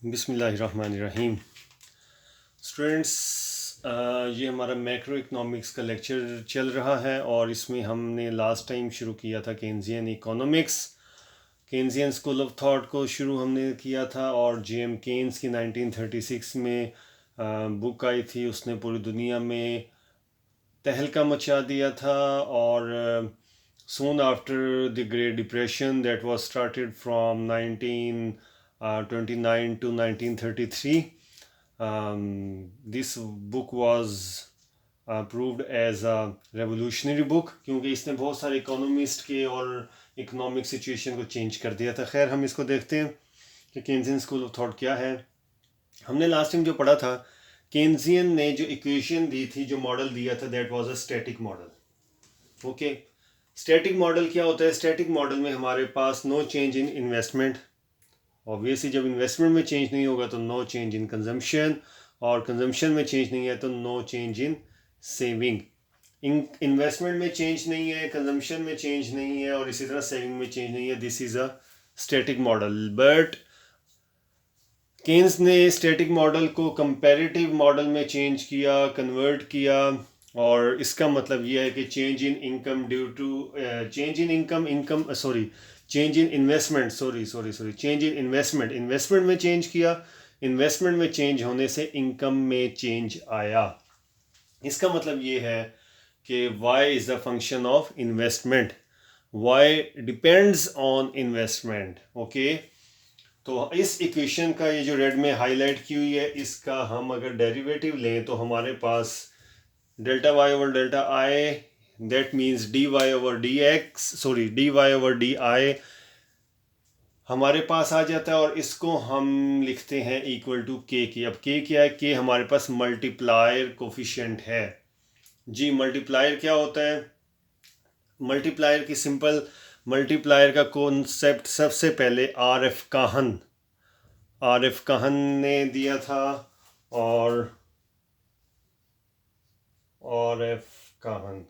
बिस्मिल्लाहिर्रहमानिर्रहीम। स्टूडेंट्स, ये हमारा मैक्रो इकनॉमिक्स का लेक्चर चल रहा है और इसमें हमने लास्ट टाइम शुरू किया था Keynesian economics, Keynesian school of thought को शुरू हमने किया था। और जेएम केन्स की 1936 में बुक आई थी, उसने पूरी दुनिया में तहलका मचा दिया था। और soon after the Great Depression that was started from 1929 to 1933, this book was proved as a revolutionary book क्योंकि इसने बहुत सारे इकोनॉमिस्ट के और इकोनॉमिक सिचुएशन को चेंज कर दिया था। खैर, हम इसको देखते हैं कि केन्जियन स्कूल ऑफ थॉट क्या है। हमने लास्ट टाइम जो पढ़ा था, केन्जियन ने जो इक्वेशन दी थी, जो मॉडल दिया था, that was a static model. Okay, static model क्या होता है? स्टैटिक मॉडल में हमारे पास no change in investment. Obviously जब इन्वेस्टमेंट में चेंज नहीं होगा तो नो चेंज इन कंजम्पशन, और कंजम्पशन में चेंज नहीं है तो no change in saving. Investment में चेंज नहीं है, कंजम्पशन में चेंज नहीं है, और इसी तरह सेविंग में चेंज नहीं है। This is a static model. But Keynes ने स्टैटिक मॉडल को कंपैरेटिव मॉडल में चेंज किया, कन्वर्ट किया। और इसका मतलब यह है कि change in income due to change in change in investment, change in investment में चेंज किया। इन्वेस्टमेंट में चेंज होने से इनकम में चेंज आया। इसका मतलब ये है कि y is the function of investment, y depends on investment. Okay, तो इस इक्वेशन का ये जो रेड में हाईलाइट की हुई है, इसका हम अगर डेरिवेटिव लें तो हमारे पास delta Y over delta I, that means D Y over D X, D Y over D I हमारे पास आ जाता है। और इसको हम लिखते हैं इक्वल टू के की। अब के क्या है? के हमारे पास मल्टीप्लायर कोफिशिएंट है। जी, मल्टीप्लायर क्या होता है? मल्टीप्लायर की सिंपल मल्टीप्लायर का कॉन्सेप्ट सबसे पहले आर एफ काहन ने दिया था। और एफ काहन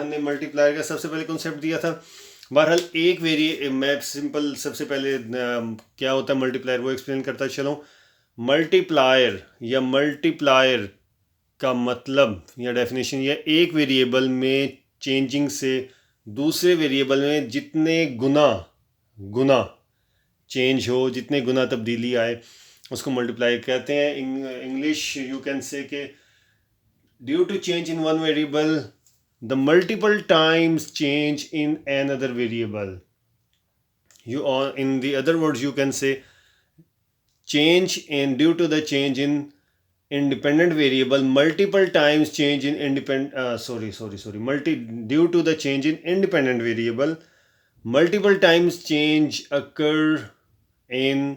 ने मल्टीप्लायर का सबसे पहले कॉन्सेप्ट दिया था। बहरहाल एक मैं सिंपल सबसे पहले क्या होता है मल्टीप्लायर वो एक्सप्लेन करता चलो। मल्टीप्लायर का मतलब या डेफिनेशन, यह एक वेरिएबल में चेंजिंग से दूसरे वेरिएबल में जितने गुना गुना चेंज हो, जितने गुना तब्दीली आए, उसको मल्टीप्लाई कहते हैं। इंग्लिश यू कैन से के due to change in one variable the multiple times change in another variable. In the other words, you can say change in due to the change in independent variable, multiple times change in due to the change in independent variable, multiple times change occur in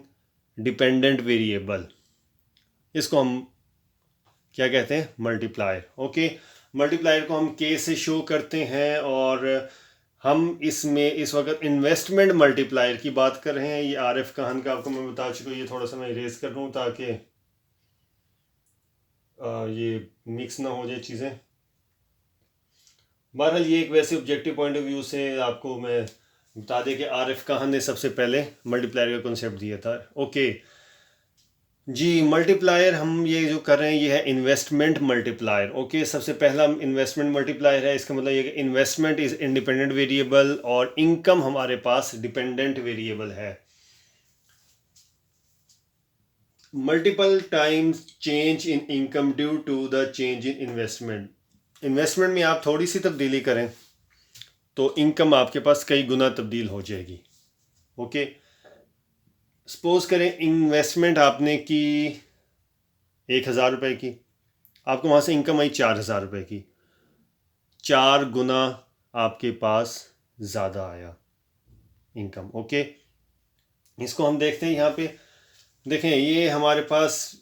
dependent variable. इसको हम क्या कहते हैं? Multiplier. Okay, multiplier को हम के से show करते हैं। और हम इसमें इस वक्त इन्वेस्टमेंट मल्टीप्लायर की बात कर रहे हैं। ये आर एफ काहन का आपको मैं बता चुका हूँ। ये थोड़ा सा मैं इरेज कर दूँ ताकि ये मिक्स ना हो जाए चीज़ें। बहरहाल ये एक वैसे ऑब्जेक्टिव पॉइंट ऑफ व्यू से आपको मैं बता दें कि आर एफ काहन ने सबसे पहले मल्टीप्लायर का कॉन्सेप्ट दिया था। ओके जी, मल्टीप्लायर हम ये जो कर रहे हैं ये है इन्वेस्टमेंट मल्टीप्लायर। ओके, सबसे पहला इन्वेस्टमेंट मल्टीप्लायर है। इसका मतलब ये कि इन्वेस्टमेंट इज इंडिपेंडेंट वेरिएबल और इनकम हमारे पास डिपेंडेंट वेरिएबल है। Multiple times change in income due to the change in investment. Investment में आप थोड़ी सी तब्दीली करें तो इनकम आपके पास कई गुना तब्दील हो जाएगी। ओके, सपोज करें इन्वेस्टमेंट आपने की 1,000 रुपये की, आपको वहाँ से इनकम आई 4,000 रुपये की, 4 गुना आपके पास ज़्यादा आया इनकम। ओके, इसको हम देखते हैं यहाँ पे। देखें, ये हमारे पास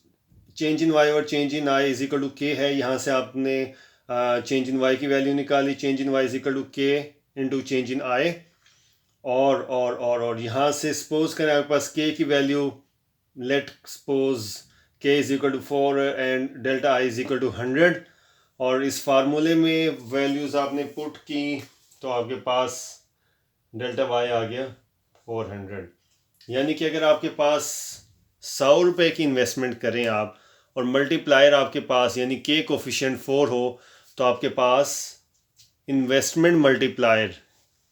चेंज इन वाई और change in I is equal to K है। यहाँ से आपने चेंज इन वाई की वैल्यू निकाली, change in Y is equal to K into change in I. और यहाँ से सपोज करें आपके पास के की वैल्यू, let suppose K is equal to 4 and delta I is equal to 100। और इस फार्मूले में वैल्यूज़ आपने पुट की तो आपके पास डेल्टा वाई आ गया 400। यानी कि अगर आपके पास 100 रुपये की इन्वेस्टमेंट करें आप और मल्टीप्लायर आपके पास यानी के कोफिशिएंट 4 हो तो आपके पास इन्वेस्टमेंट मल्टीप्लायर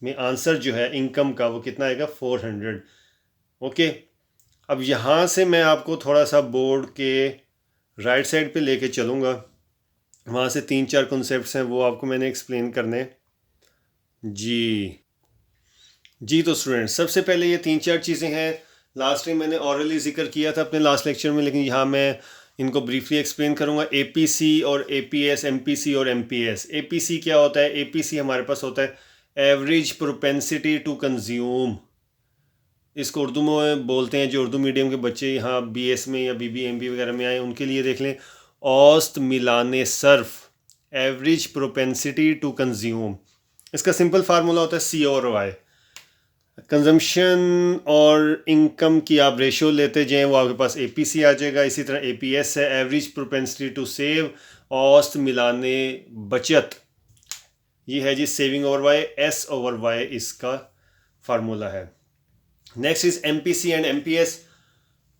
में आंसर जो है इनकम का वो कितना आएगा 400। ओके, अब यहाँ से मैं आपको थोड़ा सा बोर्ड के राइट साइड पे लेके चलूँगा। वहाँ से 3-4 कॉन्सेप्ट्स हैं वो आपको मैंने एक्सप्लेन करने जी। तो स्टूडेंट्स, सबसे पहले ये 3-4 चीज़ें हैं। लास्ट टाइम मैंने ऑरली जिक्र किया था अपने लास्ट लेक्चर में, लेकिन यहाँ मैं इनको ब्रीफली एक्सप्लेन करूँगा। एपीसी और एपीएस, एमपीसी और एमपीएस। एपीसी क्या होता है? एपीसी हमारे पास होता है एवरेज प्रोपेंसिटी टू कंज्यूम। इसको उर्दू में बोलते हैं, जो उर्दू मीडियम के बच्चे यहाँ बीएस में या बीबीएमबी वगैरह में आए उनके लिए देख लें, औसत मिलाने सर्फ, एवरेज प्रोपेंसिटी टू कंज्यूम। इसका सिंपल फार्मूला होता है सी और वाई। कंजम्पशन और इनकम की आप रेशो लेते जाएं, वो आपके पास एपीसी आ जाएगा। इसी तरह एपीएस है एवरेज प्रोपेंसिटी टू सेव, औसत मिलाने बचत। ये है जी saving over Y, S over Y इसका फार्मूला है। Next is MPC and MPS.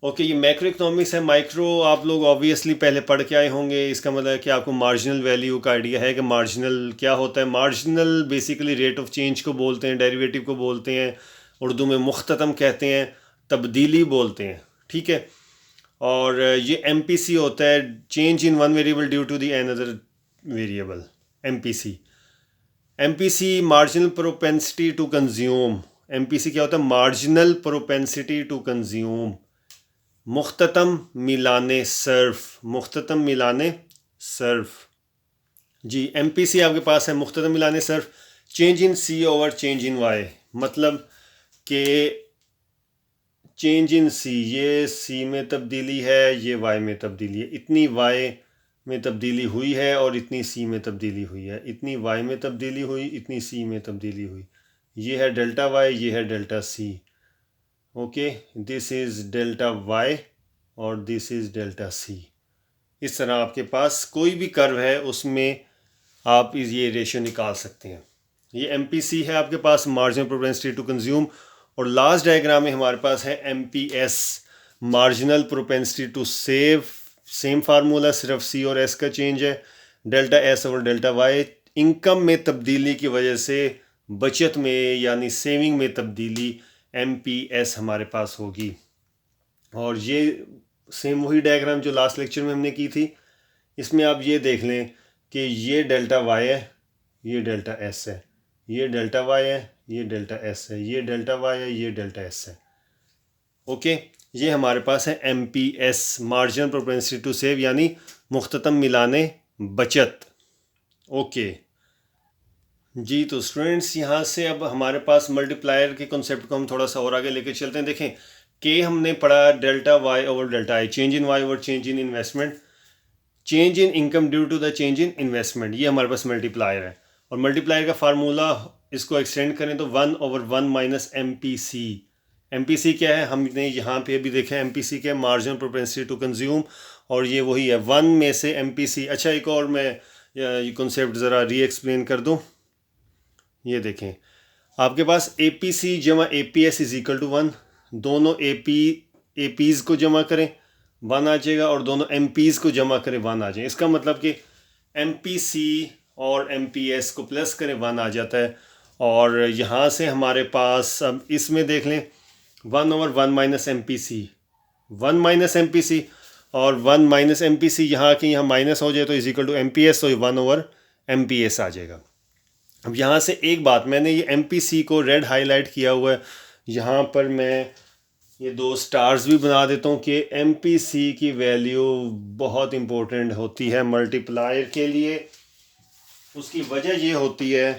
Okay, ये मैक्रो इकोनॉमिक्स है। माइक्रो आप लोग ऑब्वियसली पहले पढ़ के आए होंगे। इसका मतलब है कि आपको मार्जिनल वैल्यू का आइडिया है कि मार्जिनल क्या होता है। Marginal basically rate of change को बोलते हैं, डेरिवेटिव को बोलते हैं, उर्दू में मुख्ततम कहते हैं, तब्दीली बोलते हैं, ठीक है। और ये एमपीसी होता है change in one variable due to the another variable. MPC marginal propensity to consume. MPC क्या होता है? Marginal propensity to consume. मुख्ततम मिलाने सर्फ, मुख्ततम मिलाने सर्फ जी। एमपीसी आपके पास है मुख्ततम मिलाने सर्फ। Change in C over change in Y, मतलब कि चेंज इन सी, ये सी में तब्दीली है, ये वाई में तब्दीली है। इतनी वाई में तब्दीली हुई है और इतनी सी में तब्दीली हुई है। इतनी वाई में तब्दीली हुई, इतनी सी में तब्दीली हुई। ये है डेल्टा वाई, ये है delta C. Okay, this is delta Y और दिस इज़ डेल्टा सी। इस तरह आपके पास कोई भी कर्व है उसमें आप ये रेशियो निकाल सकते हैं। ये एमपीसी है आपके पास, मार्जिनल प्रोपेंसिटी टू कंज्यूम। और लास्ट डायग्राम में हमारे पास है MPS, marginal propensity to save. Same formula, सिर्फ सी और एस का चेंज है। डेल्टा एस और डेल्टा वाई, इनकम में तब्दीली की वजह से बचत में यानी सेविंग में तब्दीली, एमपीएस हमारे पास होगी। और ये सेम वही डायग्राम जो लास्ट लेक्चर में हमने की थी। इसमें आप ये देख लें कि ये डेल्टा वाई है, ये डेल्टा एस है, ये डेल्टा वाई है, ये डेल्टा एस है, ये डेल्टा वाई है, ये डेल्टा एस है। ओके, ये हमारे पास है MPS, marginal propensity to save, यानी मुख्ततम मिलाने बचत। ओके जी। तो स्टूडेंट्स, यहाँ से अब हमारे पास मल्टीप्लायर के कॉन्सेप्ट को हम थोड़ा सा और आगे लेके चलते हैं। देखें के हमने पढ़ा delta Y over delta I, change in Y over change in investment, change in income due to the change in investment. ये हमारे पास मल्टीप्लायर है। और मल्टीप्लायर का फार्मूला इसको एक्सटेंड करें तो 1 ओवर 1 माइनस एमपीसी। एमपीसी क्या है? हमने यहाँ पे अभी देखा एमपीसी क्या है, मार्जिनल प्रोपेंसिटी टू कंज्यूम। और ये वही है 1 में से एमपीसी। अच्छा, एक और मैं ये कॉन्सेप्ट ज़रा री एक्सप्लेन कर दूँ। ये देखें, आपके पास एपीसी जमा एपीएस इज इक्वल टू 1। दोनों एपीज़ को जमा करें 1 आ जाएगा, और दोनों एमपीज़ को जमा करें 1 आ जाएगा। इसका मतलब कि एमपीसी और एमपीएस को प्लस करें 1 आ जाता है। और यहाँ से हमारे पास अब इसमें देख लें 1 over 1 minus MPC, 1 minus MPC, और 1 माइनस एमपीसी यहाँ के यहाँ माइनस हो जाए तो इज इक्वल टू एमपीएस, तो 1 ओवर एमपीएस आ जाएगा। अब यहाँ से एक बात, मैंने ये एमपीसी को रेड हाईलाइट किया हुआ है, यहाँ पर मैं ये 2 स्टार्स भी बना देता हूँ कि एमपीसी की वैल्यू बहुत इम्पोर्टेंट होती है मल्टीप्लायर के लिए। उसकी वजह ये होती है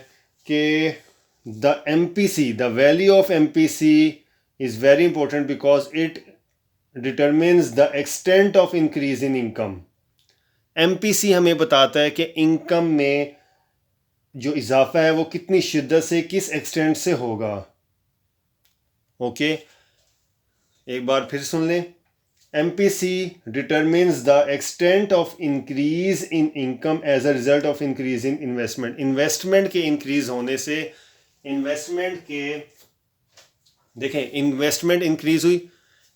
कि the MPC, the value of MPC is very important because it determines the extent of increase in income. MPC हमें बताता है कि इनकम में जो इजाफा है वो कितनी शिद्दत से, किस एक्सटेंट से होगा। ओके, एक बार फिर सुन लें। MPC determines the extent of increase in income as a result of increase in investment. Investment के इंक्रीज होने से, इन्वेस्टमेंट के देखें इन्वेस्टमेंट इंक्रीज हुई,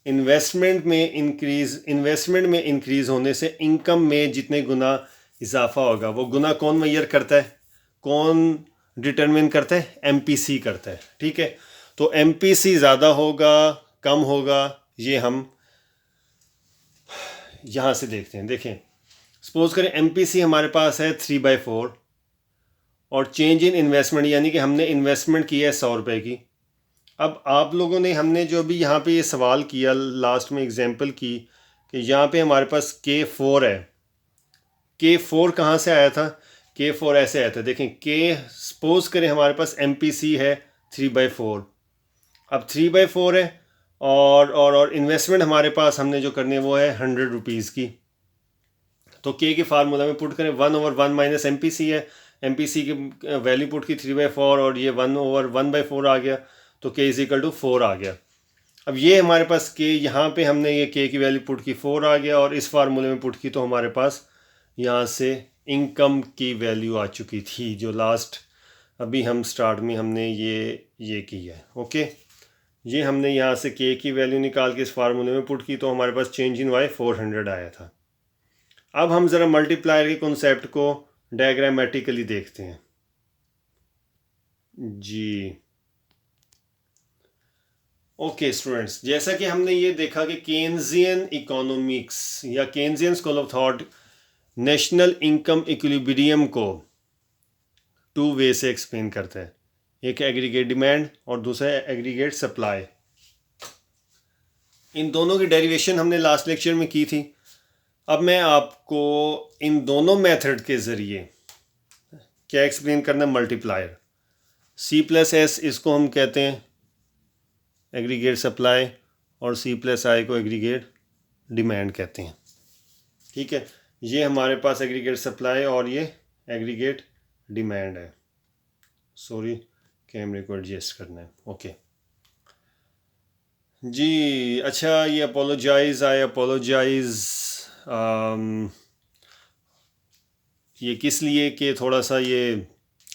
इन्वेस्टमेंट में इंक्रीज होने से इनकम में जितने गुना इजाफा होगा, वो गुना कौन मेजर करता है, कौन डिटरमिन करता है, एमपीसी करता है। ठीक है, तो एमपीसी ज़्यादा होगा कम होगा, ये हम यहाँ से देखते हैं। देखें सपोज करें एमपीसी हमारे पास है 3/4 और चेंज इन इन्वेस्टमेंट यानी कि हमने इन्वेस्टमेंट की है 100 रुपये की। अब आप लोगों ने हमने जो भी यहाँ पे ये सवाल किया लास्ट में एग्जांपल की कि यहाँ पे हमारे पास K4 है, K4 कहाँ से आया था, K4 ऐसे आया था। देखें K सपोज करें हमारे पास MPC है 3/4, अब 3/4 है और इन्वेस्टमेंट हमारे पास हमने जो करनी है वो है 100 रुपीज़ की। तो K के फार्मूला में पुट करें 1/1 माइनस MPC है, MPC की वैल्यू पुट की 3/4 और ये 1/1/4 आ गया, तो K इज इक्वल टू 4 आ गया। अब ये हमारे पास K, यहाँ पे हमने ये K की वैल्यू पुट की 4 आ गया और इस फार्मूले में पुट की तो हमारे पास यहाँ से इनकम की वैल्यू आ चुकी थी, जो लास्ट अभी हम स्टार्ट में हमने ये की है। ओके, ये हमने यहाँ से K की वैल्यू निकाल के इस फार्मूले में पुट की तो हमारे पास चेंज इन Y 400 आया था। अब हम ज़रा मल्टीप्लायर के कॉन्सेप्ट को डायग्रामेटिकली देखते हैं जी। ओके स्टूडेंट्स, जैसा कि हमने ये देखा कि केन्जियन इकोनॉमिक्स या Keynesian school of thought national income equilibrium को 2 वे से एक्सप्लेन करता है, एक एग्रीगेट डिमांड और दूसरा एग्रीगेट सप्लाई। इन दोनों की डेरिवेशन हमने लास्ट लेक्चर में की थी। अब मैं आपको इन दोनों मेथड के ज़रिए क्या एक्सप्लेन करना, मल्टीप्लायर C+S इसको हम कहते हैं एग्रीगेट सप्लाई और C+I को एग्रीगेट डिमांड कहते हैं। ठीक है, ये हमारे पास एग्रीगेट सप्लाई और ये एग्रीगेट डिमांड है। सॉरी, कैमरे को एडजस्ट करना है। ओके जी, अच्छा ये आई अपोलोजाइज ये किस लिए कि थोड़ा सा ये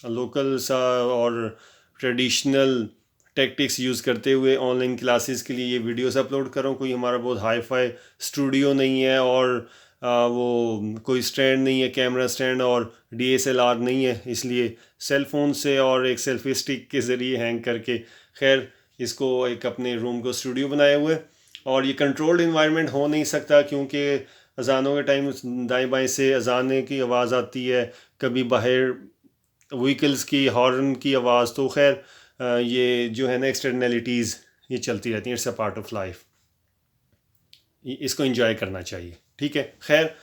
लोकल सा और ट्रेडिशनल टेक्टिक्स यूज़ करते हुए ऑनलाइन क्लासेस के लिए ये वीडियोस अपलोड कर रहा हूँ। कोई हमारा बहुत हाई फाई स्टूडियो नहीं है और वो कोई स्टैंड नहीं है, कैमरा स्टैंड और DSLR नहीं है, इसलिए सेल फ़ोन से और एक सेल्फी स्टिक के ज़रिए हैंग करके खैर इसको एक अपने रूम को स्टूडियो बनाए हुए। और ये कंट्रोल्ड इन्वायरमेंट हो नहीं सकता क्योंकि अजानों के टाइम दाएं बाएं से अजाने की आवाज़ आती है, कभी बाहर व्हीकल्स की हॉर्न की आवाज़, तो खैर ये जो है ना एक्सटर्नलिटीज़ ये चलती रहती हैं। It's a part of life, इसको एंजॉय करना चाहिए। ठीक है, खैर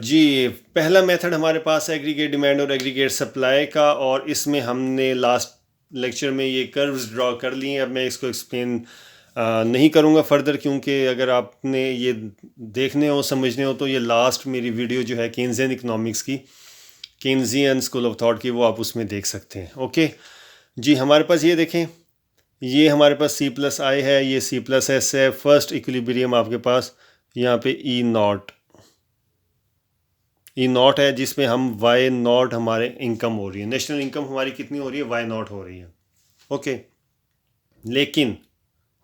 जी पहला मेथड हमारे पास है एग्रीगेट डिमांड और एग्रीगेट सप्लाई का, और इसमें हमने लास्ट लेक्चर में ये कर्व्स ड्रॉ कर लिए। अब मैं इसको एक्सप्लेन नहीं करूँगा फर्दर, क्योंकि अगर आपने ये देखने हो समझने हो तो ये लास्ट मेरी वीडियो जो है केन्जियन इकनॉमिक्स की, केन्जियन स्कूल ऑफ थॉट की, वो आप उसमें देख सकते हैं। ओके जी, हमारे पास ये देखें, ये हमारे पास C+I है, ये C+S है। फर्स्ट इक्विलिब्रियम आपके पास यहाँ पे E0 है, जिसमें हम Y0 हमारे इनकम हो रही है, नेशनल इनकम हमारी कितनी हो रही है, Y0 हो रही है। ओके, लेकिन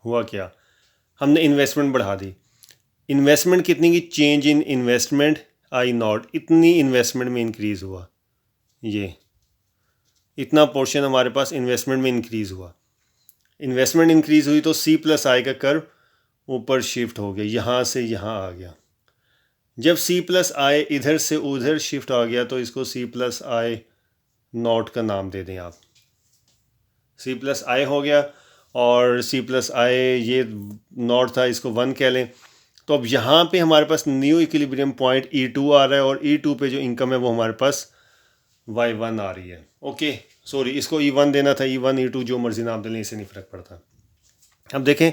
हुआ क्या, हमने इन्वेस्टमेंट बढ़ा दी। इन्वेस्टमेंट कितनी की, चेंज इन इन्वेस्टमेंट I0, इतनी इन्वेस्टमेंट में इंक्रीज़ हुआ, ये इतना पोर्शन हमारे पास इन्वेस्टमेंट में इंक्रीज़ हुआ। इन्वेस्टमेंट इंक्रीज़ हुई तो C+I का कर्व ऊपर शिफ्ट हो गया, यहाँ से यहाँ आ गया। जब C+I इधर से उधर शिफ्ट आ गया तो इसको C+I0 का नाम दे दें आप, C+I हो गया और C+I ये नॉट था, इसको 1 कह लें। तो अब यहाँ पे हमारे पास न्यू इक्विलिब्रियम पॉइंट E2 आ रहा है और E2 पे जो इनकम है वो हमारे पास Y1 आ रही है। ओके सॉरी, इसको E1 देना था, E1 E2 जो मर्जी नाम दे लें, इससे नहीं फ़र्क पड़ता। अब देखें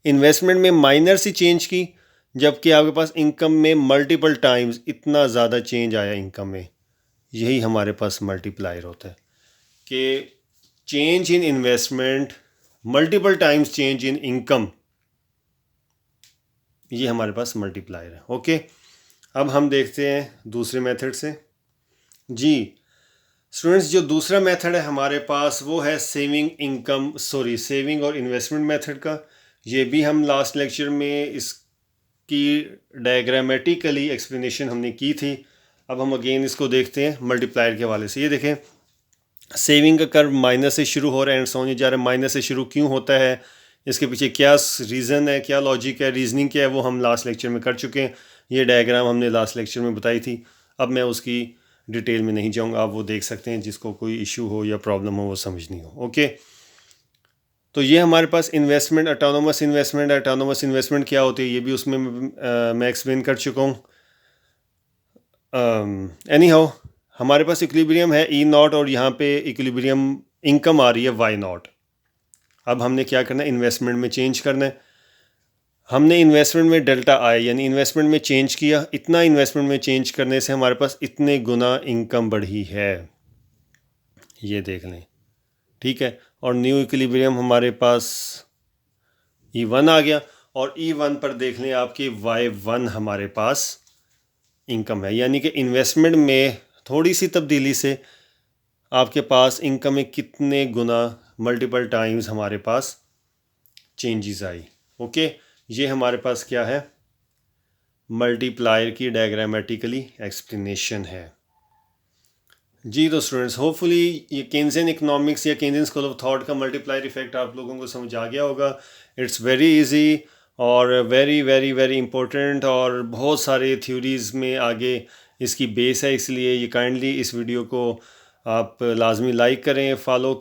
इन्वेस्टमेंट में माइनर सी चेंज की, जबकि आपके पास इनकम में मल्टीपल टाइम्स इतना ज़्यादा चेंज आया इनकम में। यही हमारे पास मल्टीप्लायर होता है कि change in investment multiple times change in income, ये हमारे पास मल्टीप्लायर है। ओके, अब हम देखते हैं दूसरे मेथड से जी। स्टूडेंट्स, जो दूसरा मेथड है हमारे पास वो है सेविंग और इन्वेस्टमेंट मेथड का। ये भी हम लास्ट लेक्चर में इसकी डायग्रामेटिकली एक्सप्लेनेशन हमने की थी। अब हम अगेन इसको देखते हैं मल्टीप्लायर के हवाले से। ये देखें, सेविंग का कर्व माइनस से शुरू हो रहा है एंड सोने जा रहा है। माइनस से शुरू क्यों होता है, इसके पीछे क्या रीज़न है, क्या लॉजिक है, रीजनिंग क्या है, वो हम लास्ट लेक्चर में कर चुके हैं। ये डायग्राम हमने लास्ट लेक्चर में बताई थी। अब मैं उसकी डिटेल में नहीं जाऊँगा, आप वो देख सकते हैं, जिसको कोई इशू हो या प्रॉब्लम हो वो समझनी हो। ओके, तो ये हमारे पास इन्वेस्टमेंट, ऑटोनोमस इन्वेस्टमेंट क्या होती है ये भी उसमें मैं एक्सप्लेन कर चुका हूँ। एनी हाउ, हमारे पास इक्विलिब्रियम है ई नॉट और यहाँ पे इक्विलिब्रियम इनकम आ रही है वाई नॉट। अब हमने क्या करना है, इन्वेस्टमेंट में चेंज करना है। हमने इन्वेस्टमेंट में डेल्टा आई यानी इन्वेस्टमेंट में चेंज किया, इतना इन्वेस्टमेंट में चेंज करने से हमारे पास इतने गुना इनकम बढ़ी है, ये देख लें। ठीक है, और न्यू इक्विलिब्रियम हमारे पास E1 आ गया और E1 पर देख लें आपकी Y1 हमारे पास इनकम है, यानी कि इन्वेस्टमेंट में थोड़ी सी तब्दीली से आपके पास इनकम में कितने गुना मल्टीपल टाइम्स हमारे पास चेंजेस आई। ओके, ये हमारे पास क्या है, मल्टीप्लायर की डायग्रामेटिकली एक्सप्लेनेशन है। जी तो स्टूडेंट्स, होपफुली ये केन्जियन इकोनॉमिक्स या केन्जियन स्कूल ऑफ थॉट का मल्टीप्लायर इफेक्ट आप लोगों को समझ आ गया होगा। इट्स वेरी इजी और वेरी वेरी वेरी इंपॉर्टेंट, और बहुत सारे थ्योरीज़ में आगे इसकी बेस है। इसलिए ये काइंडली इस वीडियो को आप लाजमी लाइक करें, फॉलो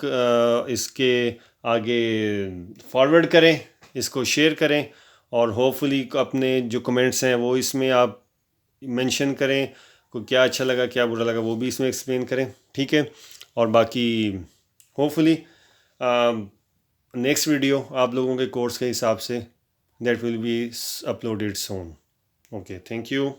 इसके आगे फॉरवर्ड करें, इसको शेयर करें, और होपफुली अपने जो कमेंट्स हैं वो इसमें आप मेंशन करें। को क्या अच्छा लगा, क्या बुरा लगा, वो भी इसमें एक्सप्लेन करें। ठीक है, और बाकी होपफुली नेक्स्ट वीडियो आप लोगों के कोर्स के हिसाब say that will be uploaded soon. Okay, thank you.